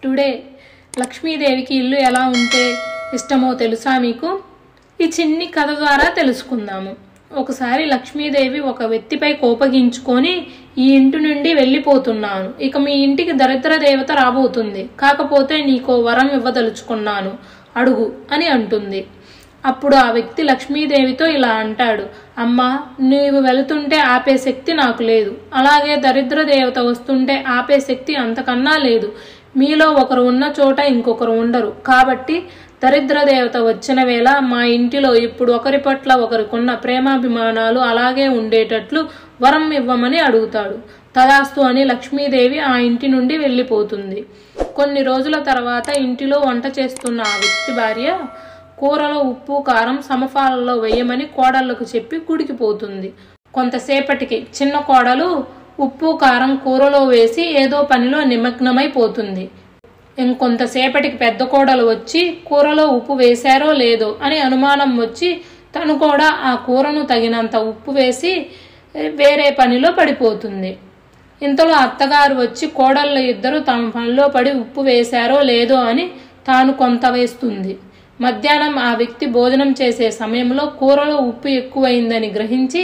Today లక్ష్మీదేవికి ఇల్లు ఎలా ఉంటే ఇష్టమో తెలుసా మీకు? ఈ చిన్ని కథ ద్వారా తెలుసుకుందాము. ఒకసారి లక్ష్మీదేవి ఒక వ్యక్తిపై కోపగించుకొని ఈ ఇంటి నుండి వెళ్ళిపోతున్నాను, ఇక మీ ఇంటికి దరిద్ర దేవత రాబోతుంది, కాకపోతే నీకో వరం ఇవ్వదలుచుకున్నాను, అడుగు అని అంటుంది. అప్పుడు ఆ వ్యక్తి లక్ష్మీదేవితో ఇలా అంటాడు, అమ్మా, నీవు వెళుతుంటే ఆపే శక్తి నాకు లేదు, అలాగే దరిద్ర దేవత వస్తుంటే ఆపే శక్తి అంతకన్నా లేదు. మీలో ఒకరు ఉన్న చోట ఇంకొకరు ఉండరు, కాబట్టి దరిద్ర దేవత వచ్చిన వేళ మా ఇంటిలో ఇప్పుడు ఒకరి పట్ల ఒకరికున్న ప్రేమాభిమానాలు అలాగే ఉండేటట్లు వరం ఇవ్వమని అడుగుతాడు. తదాస్తు అని లక్ష్మీదేవి ఆ ఇంటి నుండి వెళ్ళిపోతుంది. కొన్ని రోజుల తర్వాత ఇంటిలో వంట చేస్తున్న ఆ వ్యక్తి భార్య కూరలో ఉప్పు కారం సమపాలలో వేయమని కోడళ్లకు చెప్పి గుడికిపోతుంది. కొంతసేపటికి చిన్న కోడలు ఉప్పు కారం కూరలో వేసి ఏదో పనిలో నిమగ్నమైపోతుంది. ఇంకొంతసేపటికి పెద్ద కోడలు వచ్చి కూరలో ఉప్పు వేశారో లేదో అని అనుమానం వచ్చి తను కూడా ఆ కూరను తగినంత ఉప్పు వేసి వేరే పనిలో పడిపోతుంది. ఇంతలో అత్తగారు వచ్చి కోడళ్ళు ఇద్దరు తమ పనిలో పడి ఉప్పు వేశారో లేదో అని తాను కొంత వేస్తుంది. మధ్యాహ్నం ఆ వ్యక్తి భోజనం చేసే సమయంలో కూరలో ఉప్పు ఎక్కువైందని గ్రహించి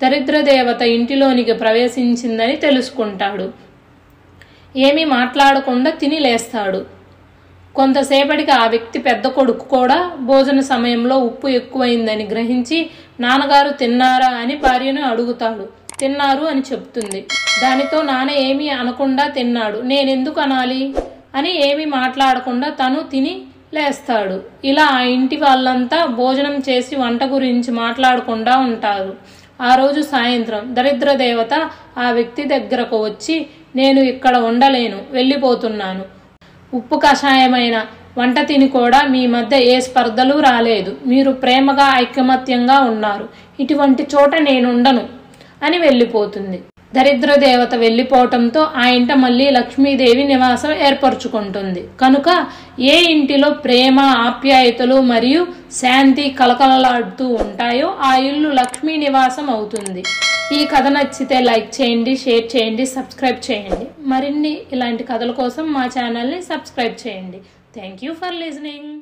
దరిద్ర దేవత ఇంటిలోనికి ప్రవేశించిందని తెలుసుకుంటాడు. ఏమీ మాట్లాడకుండా తిని లేస్తాడు. కొంతసేపటికి ఆ వ్యక్తి పెద్ద కొడుకు కూడా భోజన సమయంలో ఉప్పు ఎక్కువైందని గ్రహించి నాన్నగారు తిన్నారా అని భార్యను అడుగుతాడు. తిన్నారు అని చెప్తుంది. దానితో నాన్న ఏమీ అనకుండా తిన్నాడు, నేనెందుకు అనాలి అని ఏమీ మాట్లాడకుండా తను తిని లేస్తాడు. ఇలా ఆ ఇంటి వాళ్ళంతా భోజనం చేసి వంట గురించి మాట్లాడకుండా ఉంటారు. ఆ రోజు సాయంత్రం దరిద్ర దేవత ఆ వ్యక్తి దగ్గరకు వచ్చి, నేను ఇక్కడ ఉండలేను, వెళ్ళిపోతున్నాను. ఉప్పు కషాయమైన వంట తిని కూడా మీ మధ్య ఏ స్పర్ధలు రాలేదు, మీరు ప్రేమగా ఐకమత్యంగా ఉన్నారు, ఇటువంటి చోట నేనుండను అని వెళ్ళిపోతుంది. దరిద్ర దేవత వెళ్ళిపోవటంతో ఆ ఇంట మళ్ళీ లక్ష్మీదేవి నివాసం ఏర్పరచుకుంటుంది. కనుక ఏ ఇంటిలో ప్రేమ ఆప్యాయతలు మరియు శాంతి కలకలలాడుతూ ఉంటాయో ఆ ఇల్లు లక్ష్మీ నివాసం అవుతుంది. ఈ కథ నచ్చితే లైక్ చేయండి, షేర్ చేయండి, సబ్స్క్రైబ్ చేయండి. మరిన్ని ఇలాంటి కథల కోసం మా ఛానల్ని సబ్స్క్రైబ్ చేయండి. Thank you for listening.